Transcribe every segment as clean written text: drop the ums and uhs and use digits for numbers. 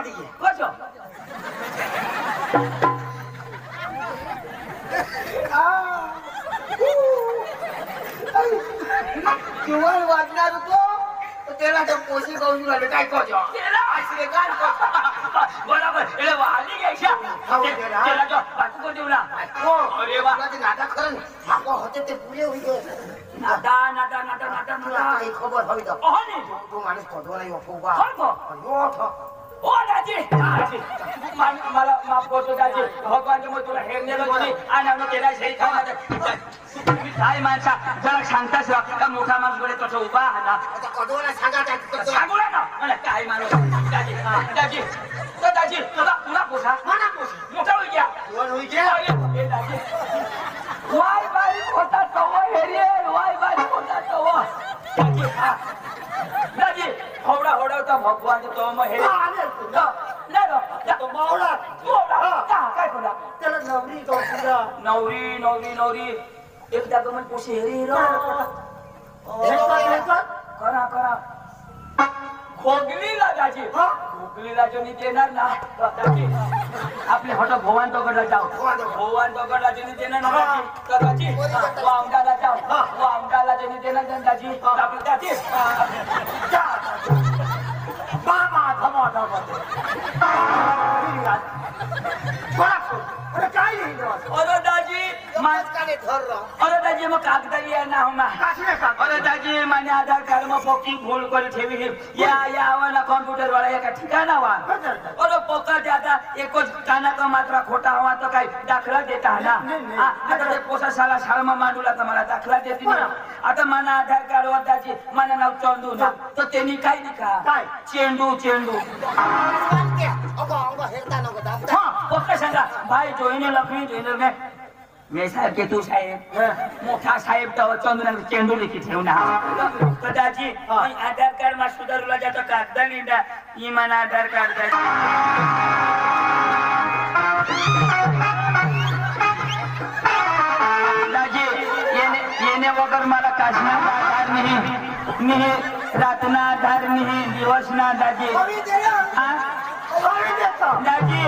માંથી ગયા કોચો કેવળ વાગનાર તો તેલા તો પોસી કહું છું એટલે કાઈ કોજો આશરે ગાન કો બરાબર એટલે વાલી ગઈ છે તેલા તો બાટકો દેવલા અરે વાહ નાટક કરે ને માકો હોતે તે પૂરે હોઈ ગયો નાટા એ ખબર હવે તો ઓહને તું માણસ કોઢો નહીં ઓફોવા કોણ ઓઠો ઓ દાજી મારા માફ કરજો દાજી ભગવાન તમે तुला हेरने नाही आणि आम्ही केला सही खाणार काय माणसा जरा सांगताच का मोठा माणूस गडे कसं उभा ना आता कोढोला सांगा काय करतो सांगूला ना मला काय माणूस दाजी दाजी तो दाजी तुला पोसा मला पोस मोठा होई गया कोण होई गया ए दाजी वाय बारी होता तो हेरी वाय बारी होता तो दाजी दाजी होडा होडा भगवान तो मग हेरी काय बोला त्याला नवरी दोस्तीला नवरी एकदा गमन पोशी हेरी करा खोगलीला दाजी खोगलीला जो नी देणार ना दाजी आपले हॉट भगवान दगडला जाऊ भगवान दगडला जो नी देणार ना दाजी वामडाला जाऊ वामडाला जो नी देणार दाजी आपले दाजी बाबा धमा अरे काय अरे दाजी मास्काने धर रहा अरे दाजी मग कागद लिया ना हो अरे दाजी माने आधार कार्ड में पक्की भूल कर ठेवी या वाला कंप्यूटर वाला एका ठिकाणा वा अरे पक्का जाता एकच काना का मात्रा खोटा हवा तो काय दाखला देता ना आता ते पोसा शाळा में मांडूला तर मला दाखला देते ना आता माना आधार कार्ड वर दाजी माना नाव चंदू ना तो त्यांनी काय लिखा काय चेंडू अगो हेरता नको दाब हां पक्का सांगा भाई जोईने लखनी जोईने मी साहेब के तू साहेब मोठा साहेब तो चंदू चेंडू लिखी ठेवना दाजी आधार कार्ड में सुधारला जातो कागद निंदा इमान आधार कार्ड दाजी येणे वगैरे मला काशना आधार नाही रातना आधार नाही दिवसना दाजी दाजी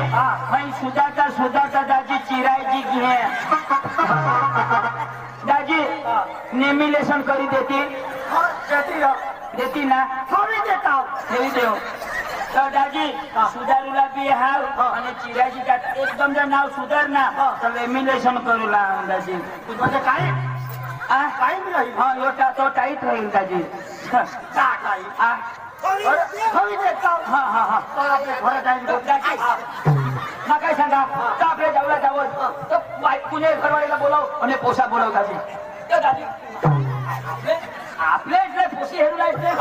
भाई सुधाता दाजी चिरायची घे दाजी नेमिलेशन करी देती ना ठेवी देव तर दाजी सुधारूला बी हाव आणि चिरायची एकदम जर नाव सुधार ना तर लेमिनेशन करू ला दाजी म्हणजे काय काय नाही हा योटा तो टाईट राहील दाजी काय सांगा आपल्या जाऊला जावं पुणे घरवाडीला बोलाव आणि पोसा बोलाव दाजी आपल्या इथले पोशी हेरूला इथे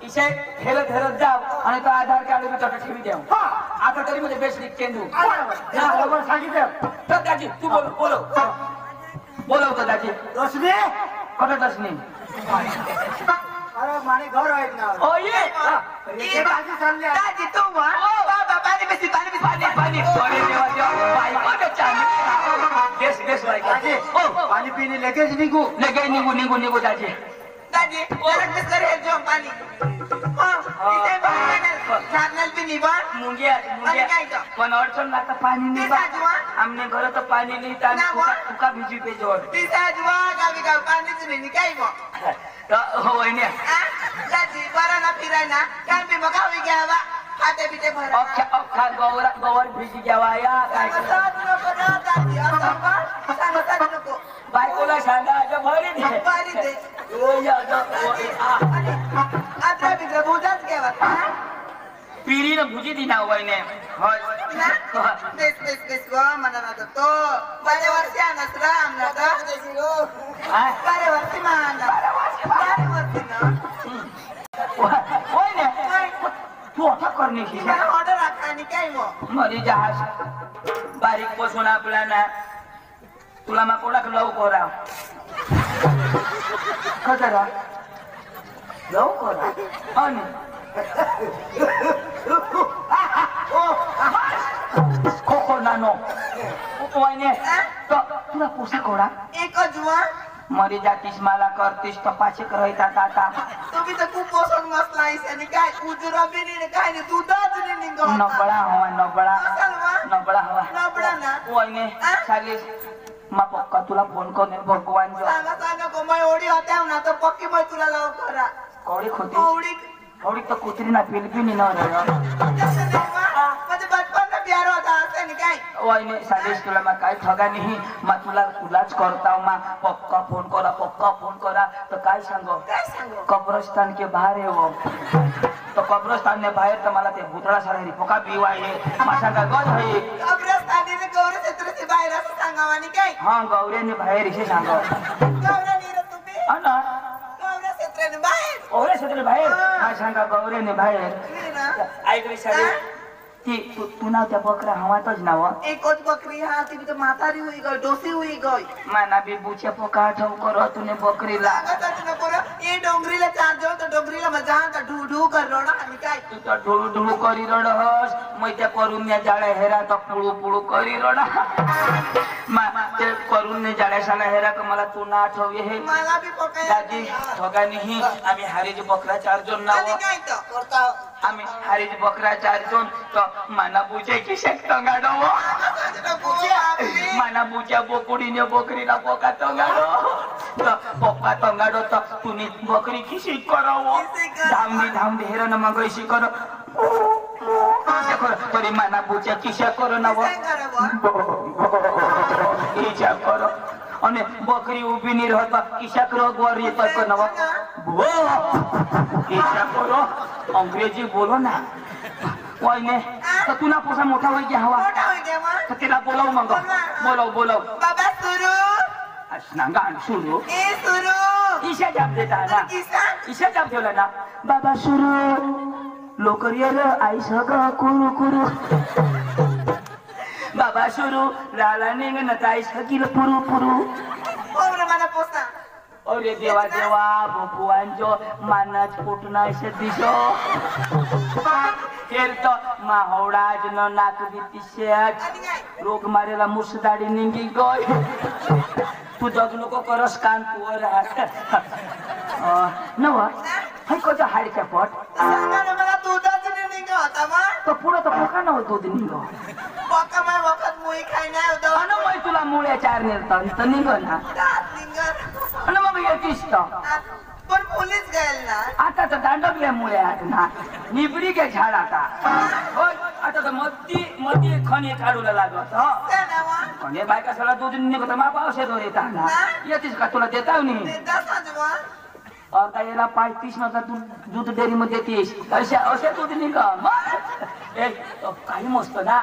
इथे हेरत जाव आणि तो आधार कार्ड मी तट ठेवी देव आता तरी म्हणजे बेस्ट चेंडू सांगितलं तर दाजी तू बोलव दाजी रश्मी कुठं रश्मी अरे माने घर आहेत ना ओ ये दाजी चालले दाजी तू बाबा पाणी अरे देवा बाई कोण चालली बेस दाजी पाणी पिणे लगेच निघू दाजी दादी ओरडतेस कर हे जो पाणी इथे चारनल भी निभा मुंगे पण अडचण लागतं पाणी नाही आमने घर तर पाणी नाही तुका भिजी पे जोड ती साजवा गावी गाव पाणीच नाही काय मग हो वहिनी दादी बरा ना फिराय ना काय मी मग गावी घ्यावा खाते पिते भरा अख्खा गवर भिजी घ्यावा या काय सांगता नको बायकोला सांगा भरी दे आता बिगर बुजाच घ्यावा पिढीनं भुजी दिना वहिने बेस म्हणा ना तो बरे वर्षी आणत राम ना बरे वर्षी मान बरे वर्षी ना वहिने तू आता करणे की ऑर्डर आणि काय मग मरी जहाज बारीक बसून आपला ना तुला मा कोणाक लवकर खतरा लवकर आणि खोखो नानो वहिने तुला पोसा कोडा एकच वा मरी जातीस मला करतीस तपाचे करता आता तुम्ही तर खूप पोषण मस्त नाहीस आणि काय उजरा बिनी काय नाही दुधाच नाही निंगो नबळा हवा नबळा सलवा नबळा हवा नबळा ना वहिनी चालीस मा पक्का तुला फोन करून भगवान जो सांगा गोमाई ओढी होत्या ना तर पक्की मै तुला लाव करा कौड़ी खोती ओढी कौड़ी तो कुतरी ना फिलिपिनी ना रे म्हणजे बचपन में प्यार होता असं नाही काय वहिनी चालीस तुला मा काय ठगा नाही मा तुलाच करता मा पक्का फोन करा तो काय सांगो कब्रस्तान के बाहर है वो तो कब्रस्तान ने बाहेर तर मला ते भुतळा साडी पोका बिवा आहे मासा का गज आहे कब्रस्तानीने गौरी क्षेत्राची बाहेर असं सांगावं आणि काय हा गौरीने बाहेर इथे सांगो गौरानी रे तुम्ही हा ना गौरी क्षेत्राने बाहेर गौरे सगळे बाहेर हा सांगा गौरीने बाहेर मी ना ऐक रे साडी ती तू ना त्या बकरा हवातच नाव एकच बकरी हा ती तर म्हातारी होई गई डोसी होई गई माना बी बुचे पोका ठेव करो तूने बकरीला ये डोंगरीला चार जाऊ तर डोंगरीला मजा तर ढू ढू कर रोडा आणि काय तू तर ढुळू ढुळू करी रडहस मै त्या करून ने जाळ्या हेरा तर पुळू पुळू करी रडा ते करून ने जाळ्या साला हेरा का मला तू ना आठव हे मला बी पकाय दादी ठोगानीही आम्ही हारीची बकरा 4 जण नाव काय तर करता आम्ही हारीची बकरा 4 जण तो माना बुचे की शकतो गाडो माना बुच्या बोकुडीने बकरीला पोका तंगाडो पोका तंगाडो तर तुनी बकरी किशी करावो धामनी हेरन मग ऐशी कर तरी माना बुच्या किशा करो ना इच्छा करो અને બકરી ઊભી ની રહેતા ઈશા કરો ગોર ये तक नवा वो ईशा करो अंग्रेजी बोलो ना कोई ने तो तू ना पोसा मोठा होई गया हवा मोठा होई गया मा तो तेला बोलाव मग बोलाव बाबा सुरू असनांगा सुरू ए सुरू ईशा जाप देता ना ईशा जाप देला ना बाबा सुरू लोकरियल आई सगळं कुरू कुरू बाबा सुरू लाला निंग नताई सकिल पुरू पुरू ओरे मला पोसा अरे देवा देवा भगवान जो मानच पोटना से दिसो हेर तो माहोडाज न नाक बितिशेट आणि काय रोग मारेला मुसदाडी निंगी गय तू जग नको करस कान पुवर नवा हाय कोजा हाडच्या पोट सांगा ना मला दुधाच निघ होता मा तो पुढे तो पोका न होतो ते निंग पक्का मा वखत मुई खाय नाही होता अन मग तुला मुळ्या 4 नेलता तर निंग ना निघ अन मग येतीस तो पण पोलीस गेल ना आता तर दांडकल्या मुळे आहेत ना निबडी के झाड आता होय आता तर मती खणी काढूला लागत हो ते नावा खणी बायका सगळा दूध निघत मा पावसे दोर येतात ना येतीस का तुला देताव नी ते दसाजवा आता याला 35 नंतर तू दूध डेअरी मध्ये देतीस असे दूध निघ काही मस्त ना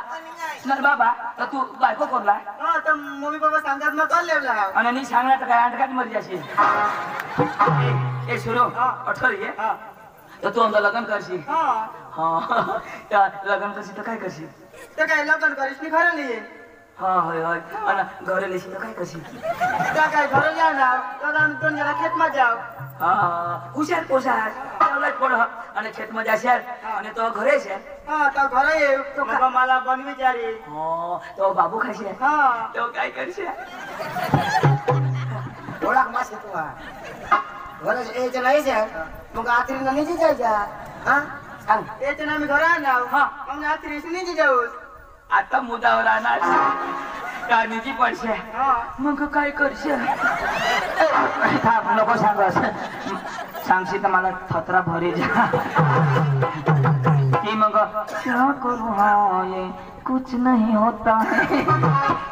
नर बाबा तर तू बायको करला हा तर मम्मी पप्पा सांगतात मग चाललेला आणि नी सांगणार तर काय अंडकात मर जाशील ए सुरू अठर ये तर तू आमचं लग्न करशील हा त्या लग्न करशील तर काय करशील ते काय लग्न करीस मी खरं नाही हा होय होय आणि घरी लेशील तर काय करशील त्या काय घरं जाणार तर आम्ही 2 जरा खेत मध्ये जाऊ हा हुशार पोशार तेवढाच पड आणि खेत मध्ये असेल आणि तो घरे असेल हा तर घर ये तो मला बन विचारी हो तो बाबू खाशील हा तो काय करशील ओळख मासे तू घर यायचं नाही सर मग आत्री नाही जायच्या हा सांग याच्या आम्ही घर आणणार हा. मग रात्री नाही जाऊ आता मुदावर राहणार काढणीची पडशे हा मग काय करशील थांब नको सांगस सांगशील तर मला थत्रा भरे जा की मग क्या करू हा ये कुछ नहीं होता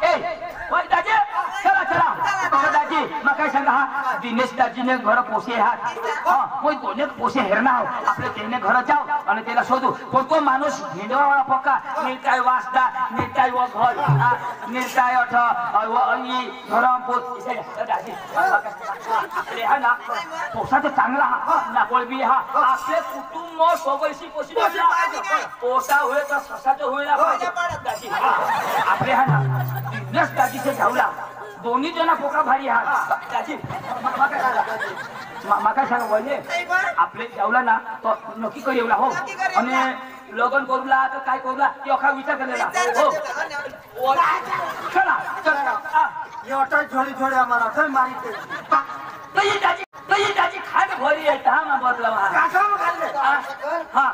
है ओय दाजी चला चला दाजी मग काय सांगा हा दिनेश दाजीने घर पोसे हात हा कोई कोणे पोसे हेरणा आपले त्याने घर जाव आणि त्याला शोधू पण तो माणूस हिंडवाळा पक्का निर्ताय वासदा निर्ताय व घर निर्ताय अठ ई घरम पोत दाजी आपले हा ना पोसा तर चांगला हा ना कोळबी हा आपले कुटुंब सोबैशी पोशी पोसा होय तर ससाचं होईला पाहिजे दाजी आपले हा ना दिनेश दाजीचे जाऊला दोन्ही जना पोका भारी हा दाजी माका सांग वळले आपले जेवला ना तो नक्की कर येवला हो आणि लगन करूला तर काय करूला ते अखा विचार केलेला हो चला चला ये ऑटो झोडी झोडी आम्हाला थंय मारी तई दाजी खाट भरी आहे हा मा बदलावा कासम घालले हा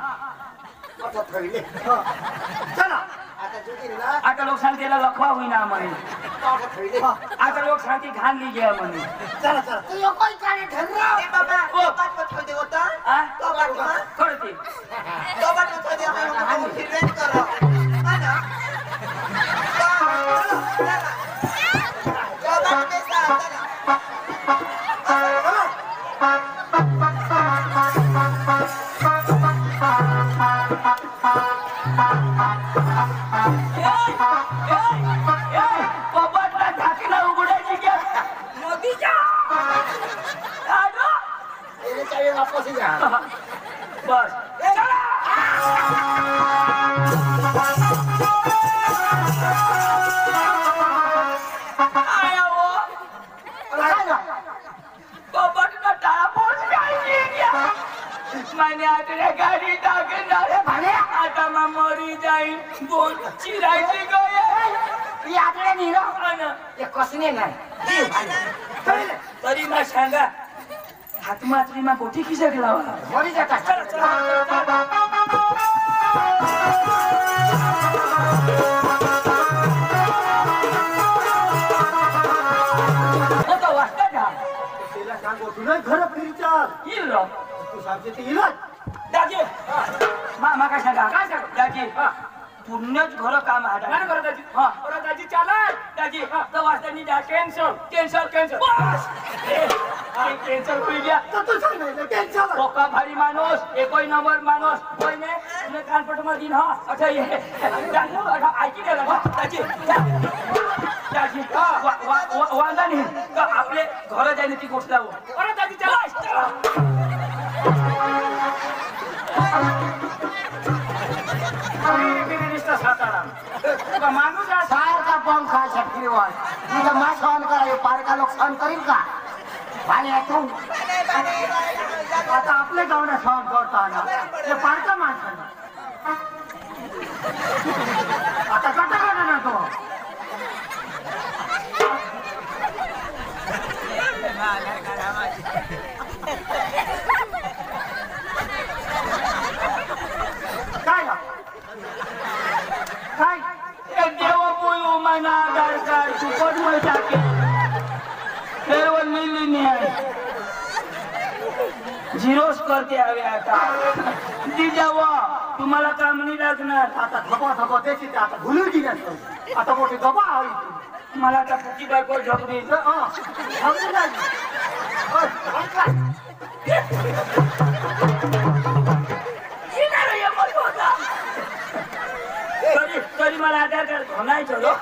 आता थैले चला आता जुटीला आता लोक शांतीला लखवा होईना म्हणे आता थैले आता लोक शांती घाण लिहिली म्हणे चला चला तू यो कोण काढे ठरला ए बाबा तो बात मत होते होता आ? तो बात मत कळते तो बात मत होते हम फिरवेन करो है ना तो बात में साथ कपाटला झाकणं उघडायची घ्या मोदीच्या ये चावी वापस ही जा बस आया वो कपाटला टाळा पोहोच घ्या मैंने आकडे गाडी टाकणार आता मग मरी जाईल दोन चिरायची गय आकडे निरो ये कसने नाही तरी ना सांगा हातमात्री मा गोठी खिसा लावा मरी जाता चला चला आता वाजता जा तिला सांगो तू नाही घर फिरी चाल येईल तू सांगते ते इलाज दाजी मा काय सांगा दाजी पूर्णच घर काम आहे काय करत दाजी हा बरं दाजी चाला दाजी तर वाजतानी जा कॅन्सल कॅन्सल कॅन्सल कॅन्सल होई गया तर तू सांग नाही टेन्शन पोका भारी माणूस एकोई नंबर माणूस कोई ने तुने कानपट में दिन हा अच्छा ये ऐकी गेला ना दाजी दाजी वांदा नाही का आपले घर जाईन ती गोष्ट लावू बरं दाजी चाला माणूस सारखा पंखा शक्तिवान तुझा मा सहन करा पारका लोक सहन करील का आणि तू आता आपले गावना सहन करता ना ते पारका माणसांना आता कटा कटा ना तो काय काय देव बोलू मना आधार कार्ड सुपट में जाके फिर वो मिली नहीं है झिरोस करते हवे आता दी जावा तुम्हाला काम नाही लागणार आता थपा थपा त्याची ते आता भुलून गेली आता मोठी गबा हवी मला आता पुकी बायको झोपली तरी मला आधार कार्ड घोलायचं रो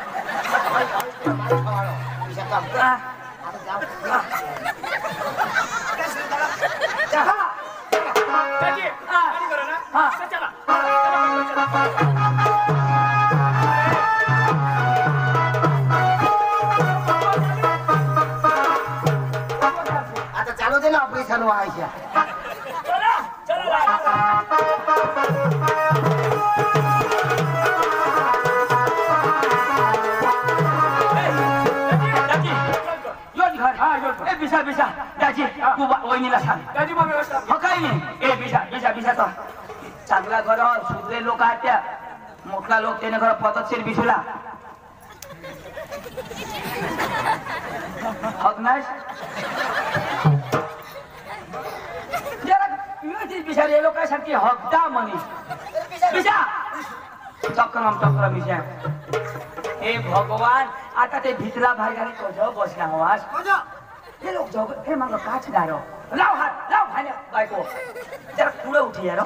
दाजी काय करा ना हा चला आता चालू दे ना ऑपरेशन व्हायच्या चला चला बिसा बिसा दाजी तू वहिनीला सांग दाजी मग व्यवस्था हो काही नाही ए बिसा बिसा बिसा तो चांगला घर सुधरे लोक आहेत त्या मोठला लोक त्याने घर पद्धतशीर बिसला हक नाही जरा व्यवस्थित बिचारे लोकांसाठी हकदा मनीष बिसा चक्रम बिसा हे भगवान आता ते भितला भागाने कजो बसला हवास हे लोक जग हे मग काच दारो लाव हात लाव भाण्या बायको जरा पुढे उठी यार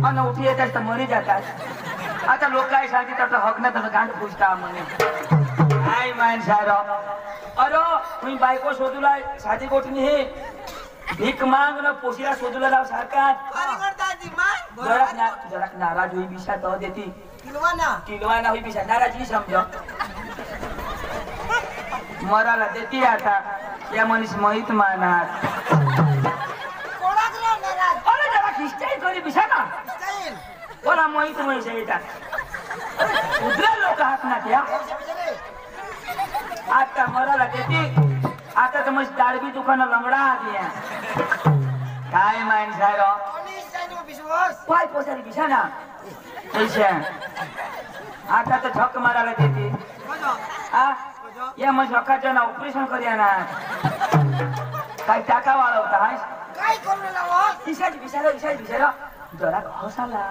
अन उठी येतात तर मरी जातात आता लोक काय सांगते तर हक ना तर गांड पुसता म्हणे काय माणसार अरे तुम्ही बायको शोधूला साधी गोठणी हे भीक मांग न पोशीला शोधूला लाव सारखा जरा नाराज होई बिशा तो देती किलवाना होई बिशा नाराज ही समजो मराला देती आता या मनीष मोहित मारणार अरे जरा खिस्टाई करी बिशा ना बोला मोहित मनीष येतात उद्रा लोक हात ना त्या आता मराला देती आता तर मग दाळबी दुकान लंगडा आली काय माणसाय पाय पोसारी भिसा ना पैसे आता तर झक मारायला देते या मग झकाच्या ना ऑपरेशन करूया ना काही टाका वाढवता काय करू लावा विचार विचार जरा हसाला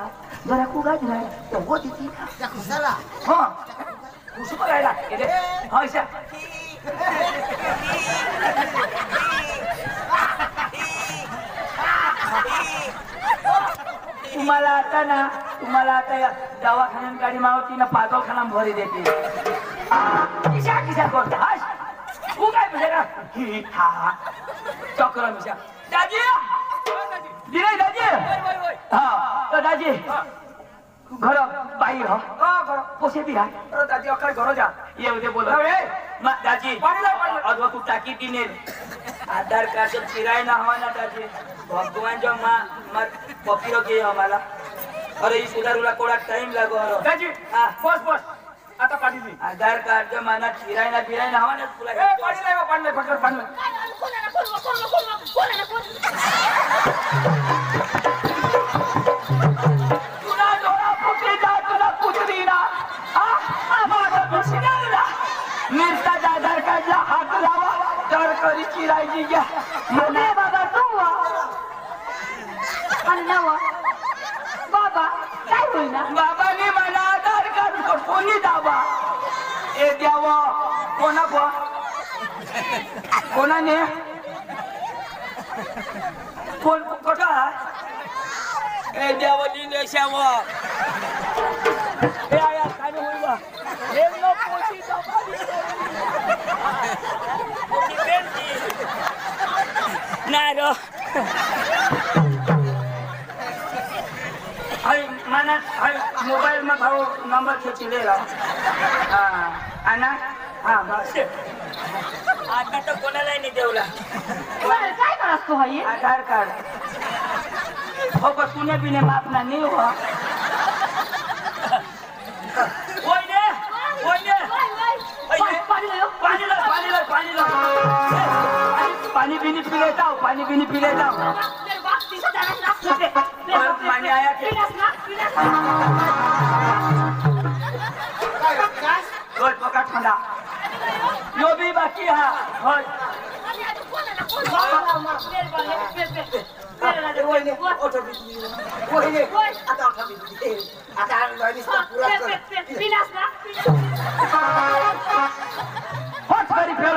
जरा कुगाच नाही तो होती ती त्या खुसाला हा कुसू बघायला हा इशा तुम्हाला आता या दवाखान्यात गाडी मावती ना पागलखाना भरी देते किशा करतो हाय तू काय म्हणजे का हा चक्र मिशा दाजी दिले दाजी हा तर दाजी घर बाई हो पोसे बी आहे दाजी अక్కడ घर जा ये उद्या बोल दाजी अथवा तू टाकी तिने आधार कार्ड फिराय ना हवा ना दाजी भगवान जो मार पपीरो के हमारा अरे ई सुधारूला कोडा टाइम लागो दाजी हां बस आता पाणी दे आधार कार्ड जो माना फिराय ना हवा ना तुला पाणी नाही फटकर पाणी तुला डोळा फुटले जा तुला कुठली ना माझा बिछिनाला मिरता आधार कार्डला हात लावा तर करी चिरायची घ्या म्हणे बाबा तू बाबा काय होईना बाबाने मला आधार कार्ड कोणी दाबा ए द्यावा कोणाने कोण कोठा ए द्यावा दिले श्यावा हे आया काय होईवा हे नो पोची नाही रो माना मोबाईल में भाव नंबर खींच ले रहा आना हाँ बस आता तो कोणालाही नाही देवला काय करत तू हाई आधार कार्ड हो पण तुने बिने माफ ना नहीं हुआ पानी बीनी पी लेता हूँ पानी आया रोज पकड़ ठंडा यो भी बाकी है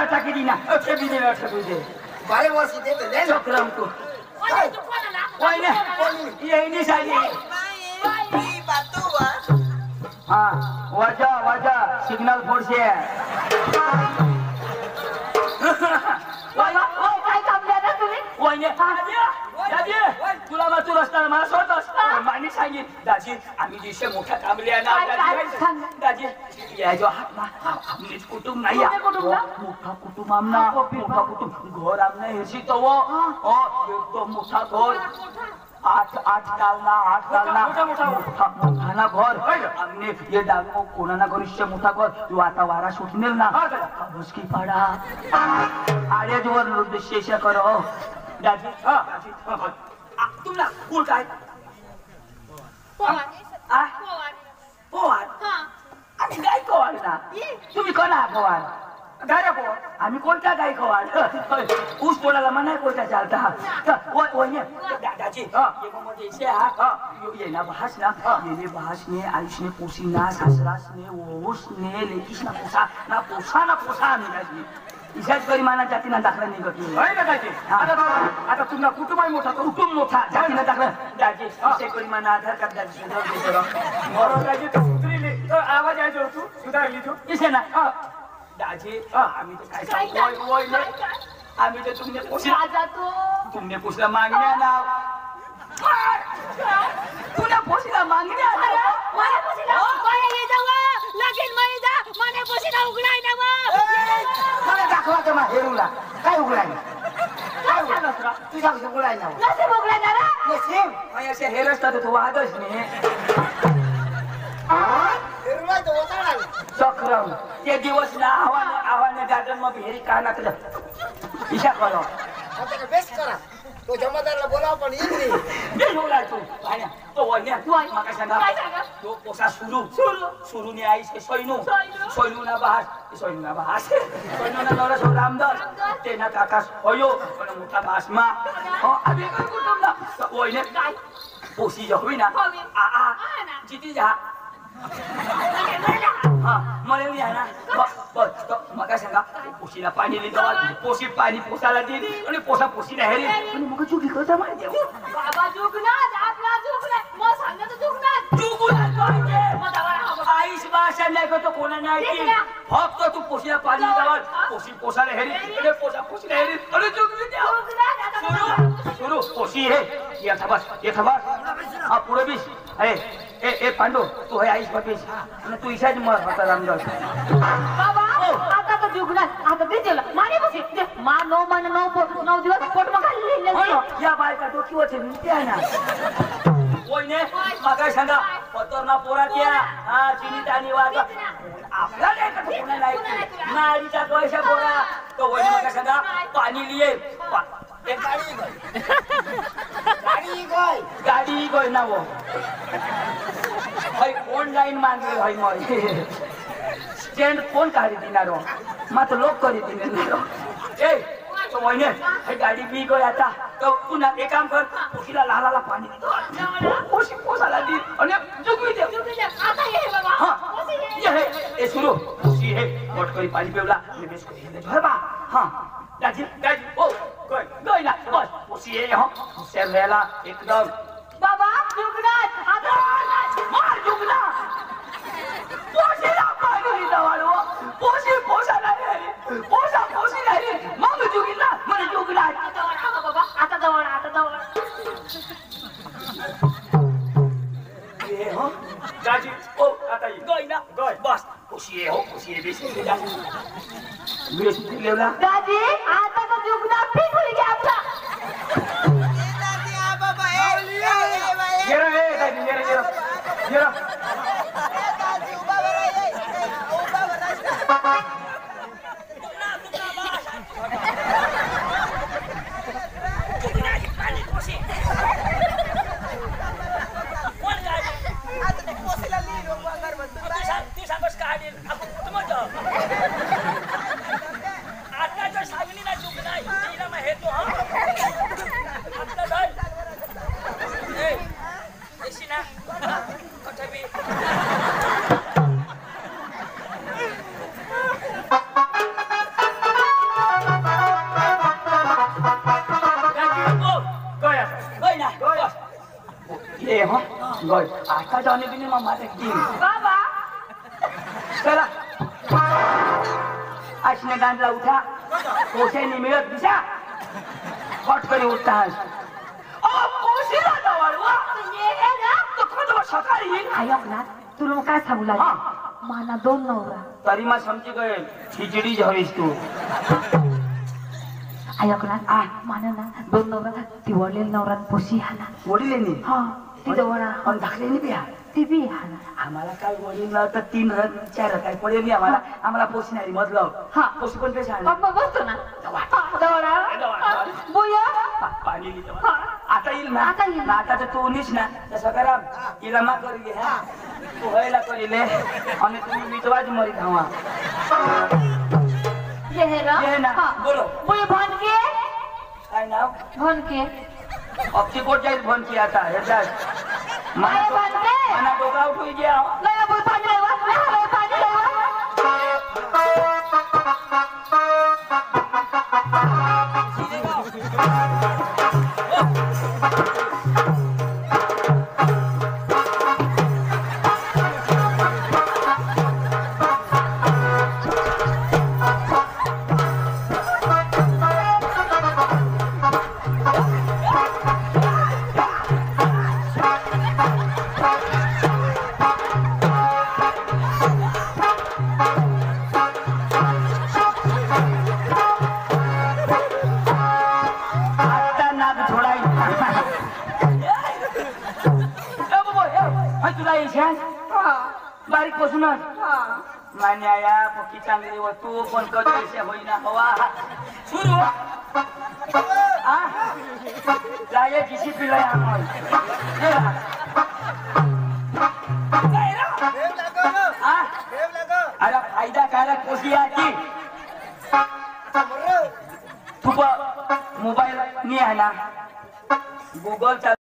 टाकी दी ना बारे वर्ष दे तो ले लो चक्रम को यही नहीं चाहिए बातुवा हाँ वजह सिग्नल फोर्स है काय थांबल्या ना तुम्ही दाजी तुला मग तू रस्ता मला सोडतोस मानी सांगित दाजी आम्ही दिवशी मोठा कामले ना दाजी या जो हात ना आम्ही कुटुंब नाही मोठा कुटुंब आमना मोठा कुटुंब घर आमना हेसी तो एकदम मोठा घर आठ मोठा ना घर आमने ये डागो कोणा ना घरीश्य मोठा घर तू आता वारा सुटनेल ना भुसकी पाडा आडे जोर शेष करो दाजी तुमला कुल काय पोवार आम्ही गाय कोवाल ना तुम्ही कोणा पोवार गाय पोवार आम्ही कोणता गाय कोवाल ऊस तोडायला मनाय कोणता चालता दादाजी ये इसे ये ना भास ना ये भास ने आयुष ने पोसी ना सासरास ने ओस ने लेकीस ना पोसा आम्ही दाजी इशाच परिमाणा जातीना दाखला निघतो होय ना दाजी आता तुमचा कुटुंब आहे मोठा कुटुंब मोठा जातीना दाखला दाजी इशे परिमाणा आधार कार्ड दाजी बरोबर दाजी तो सुधरली तो आवाज यायचो तू सुधारली तू इसे ना दाजी आम्ही तो काय सांगू ओय आम्ही तो तुमने पोसला मागण्या ना तुला पोसला मागण्या मला पोसीला कोणी ये जावा लगीन मरी जा मला पोसीला उघडाय ना मला दाखवा तर मा हेरूला काय उघडाय काय उघडा तुझा उघडाय ना नसे उघडाय ना नसीब असे हेर असतात तो वादच नाही हेरूला तो होता चक्रम ते दिवस ना आव्हाने गार्डन मध्ये हेरी काना इशा करो आता बेस्ट करा तो जमादारला बोलाव पण येईल नाही. ये बोला तू पाण्या तो वन्या मका सांगा काय सांगा? तो पोसा सुरू ने आईस के सोयनू ना बहास सोयनू ना नवरा सो रामदास ते ना काका होयो पण मोठा भासमा हो आधी काय कुटुंब ना वन्या काय पोसी जो होई ना आ जिती जा हा मला नाही ना बस तो मका सांगा पोशीला पाणी दिलं पोशी पाणी पोसाला दिली आणि पोसा पोशीला हेरी आणि मग चुकी करता माहिती बाबा जुगनाथ आपला जुगनाथ मग सांगा तर जुगनाथ चुकून पाहिजे मग दावा आईस भाषा नाही करतो कोणा नाही की फक्त तू पोशीला पाणी द्यावं पोशी पोसाला हेरी आणि पोसा पोशीला हेरी आणि चुकली द्या सुरू पोशी हे ये थबास हा पुढे बीस ए पांडू तू हे आईस बाबीस आणि तू इशाच मर होता रामदास बाबा आता तर जुगनाथ आता ते जेला माने बसे मा 9 महिने 9 दिवस पोट मग खाल्ली या बायका डोकीवर ठेवली आहे ना कोईने मका सांगा पतोरना पोरात या हा चिनी टाणी वाजा आपला नाही का कोणा नाही नारीचा पैसा पोरा तो वहिनी मका सांगा पाणी लिए एक गाडी गय ना वो भाई ऑनलाइन मांगे भाई मग स्टैंड कोण काढी देणार मग लोक करी देणार ए तो वहिने हे गाडी बी गय आता तो पुन्हा एक काम कर पोशीला लालाला पाणी दे पोशी पोसाला दे आणि जुगवी दे आता ये बाबा हां ये है ए सुनो पोशी है मोट करी पाणी पिवला आणि बेस करी दे बा हां दाजी ओ गय ना बस पोशी है हो से मेला एकदम बाबा जुगनाथ आता मार जुगनाथ पोशीला पाणी दवालो पोशी पोसाला रे पोशी नाही मग जुगीला मला जुगनाथ बाबा आता जवळ ये हो दाजी ओ आता गय ना गय बस पोशी हो पोशी बेसी दे बेस लेवला दादी आता तर जुगनाथ ठीक होईल की आपला येरा रे दाजी येरा आता जाने भी नहीं मामा देखती बाबा चला आशने गांजला उठा पोशाने मिळत दिशा फट करी उठता पोशीला जवळ वा ये ना तो खंड सकाळी येईल आयक ना तुला काय सांगू लागला माना 2 नवरा तरी मा समजी गए खिचडी हवीस तू आयक ना माना ना 2 नवरा ती वडलेल नवरा पोशी हाना वडील नाही हा ती जवळा पण दाखले नाही बिया ती बी हाना आम्हाला काय वडील तर 3 रन 4 काय पडेल नाही आम्हाला पोशी नाही मधलं हा पोशी पण पैसे आले बाबा बसतो ना जवळा बोया पाणी आता येईल ना आता येईल. आता तर तू निस ना तसं करा तिला मा करी हा तू व्हायला करीले आणि तुम्ही विधवाच मरी धावा ये ना बोलो बोया भनके काय नाव भनके अक्षी कोट जाईल फोन की आता हे जाय माय भनके मना डोका उठू गया लय बोल पाणी लेवा लय पाणी लेवा बारीक पासूनच मान्य आया पक्की चांगली वस्तू पण कधी होईना हवा सुरू लाये जिसी पिलाय आम्हाला अरे फायदा काय कोशी आती तू मोबाईल नाही आहे ना गूगल